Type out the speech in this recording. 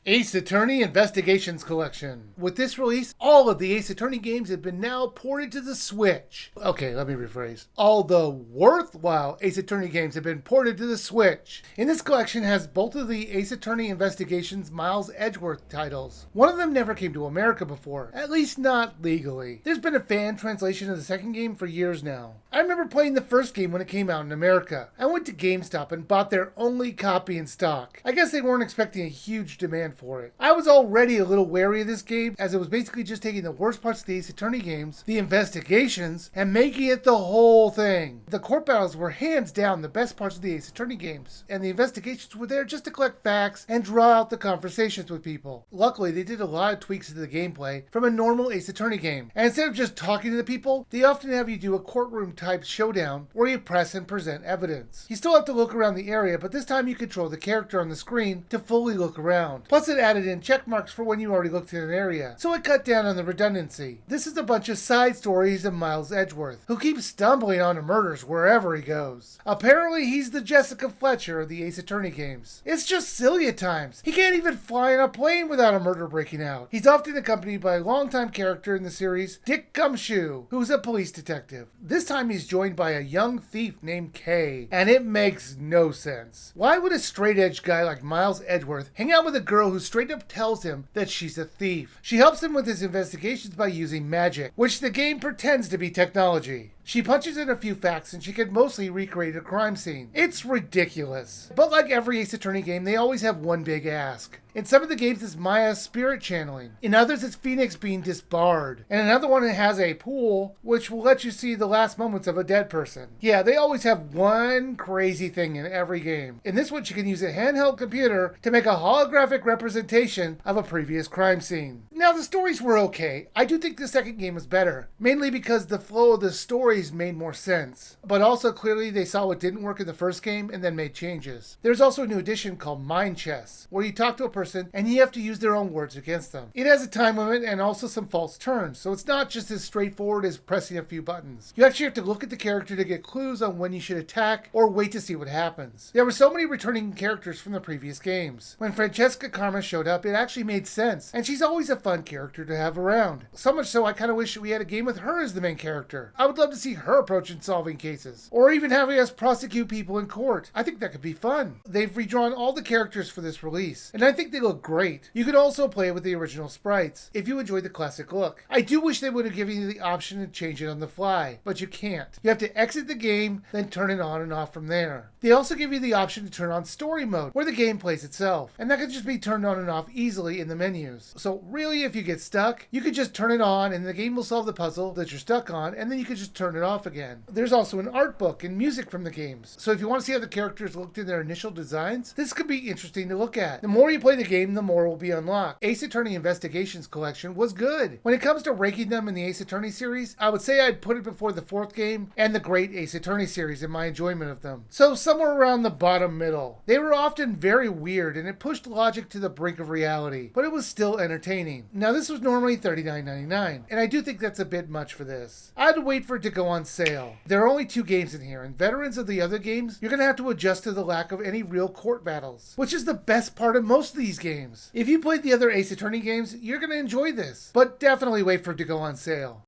Ace Attorney Investigations Collection. With this release, all of the Ace Attorney games have been now ported to the Switch. Okay, let me rephrase. All the worthwhile Ace Attorney games have been ported to the Switch. In this collection has both of the Ace Attorney Investigations Miles Edgeworth titles. One of them never came to America before, at least not legally. There's been a fan translation of the second game for years now. I remember playing the first game when it came out in America. I went to GameStop and bought their only copy in stock. I guess they weren't expecting a huge demand for it. I was already a little wary of this game, as it was basically just taking the worst parts of the Ace Attorney games, the investigations, and making it the whole thing. The court battles were hands down the best parts of the Ace Attorney games, and the investigations were there just to collect facts and draw out the conversations with people. Luckily, they did a lot of tweaks to the gameplay from a normal Ace Attorney game, and instead of just talking to the people, they often have you do a courtroom type showdown where you press and present evidence. You still have to look around the area, but this time you control the character on the screen to fully look around. Plus, it added in check marks for when you already looked in an area, so it cut down on the redundancy. This is a bunch of side stories of Miles Edgeworth, who keeps stumbling onto murders wherever he goes. Apparently, he's the Jessica Fletcher of the Ace Attorney games. It's just silly at times. He can't even fly on a plane without a murder breaking out. He's often accompanied by a longtime character in the series, Dick Gumshoe, who's a police detective. This time he's joined by a young thief named Kay, and it makes no sense. Why would a straight-edge guy like Miles Edgeworth hang out with a girl who straight up tells him that she's a thief? She helps him with his investigations by using magic, which the game pretends to be technology. She punches in a few facts and she can mostly recreate a crime scene. It's ridiculous. But like every Ace Attorney game, they always have one big ask. In some of the games, it's Maya's spirit channeling. In others, it's Phoenix being disbarred. And another one, it has a pool, which will let you see the last moments of a dead person. Yeah, they always have one crazy thing in every game. In this one, she can use a handheld computer to make a holographic representation of a previous crime scene. Now, the stories were okay. I do think the second game was better, mainly because the flow of the stories made more sense. But also, clearly, they saw what didn't work in the first game and then made changes. There's also a new edition called Mind Chess, where you talk to a person and you have to use their own words against them. It has a time limit and also some false turns, so it's not just as straightforward as pressing a few buttons. You actually have to look at the character to get clues on when you should attack or wait to see what happens. There were so many returning characters from the previous games. When Francesca Karma showed up, it actually made sense, and she's always a fun character to have around. So much so I kind of wish we had a game with her as the main character. I would love to see her approach in solving cases, or even having us prosecute people in court. I think that could be fun. They've redrawn all the characters for this release, and I think they look great. You could also play with the original sprites if you enjoy the classic look. I do wish they would have given you the option to change it on the fly, but you can't. You have to exit the game, then turn it on and off from there. They also give you the option to turn on story mode, where the game plays itself, and that could just be turned on and off easily in the menus. So really, if you get stuck, you could just turn it on and the game will solve the puzzle that you're stuck on, and then you could just turn it off again. There's also an art book and music from the games, so if you want to see how the characters looked in their initial designs, this could be interesting to look at. The more you play the game, the more will be unlocked. Ace Attorney Investigations Collection was good. When it comes to ranking them in the Ace Attorney series, I would say I'd put it before the fourth game and the Great Ace Attorney series in my enjoyment of them. So somewhere around the bottom middle. They were often very weird and it pushed logic to the brink of reality, but it was still entertaining. Now this was normally $39.99, and I do think that's a bit much for this. I'd wait for it to go on sale. There are only 2 games in here, and veterans of the other games, you're going to have to adjust to the lack of any real court battles, which is the best part of most of these games. If you played the other Ace Attorney games, you're going to enjoy this, but definitely wait for it to go on sale.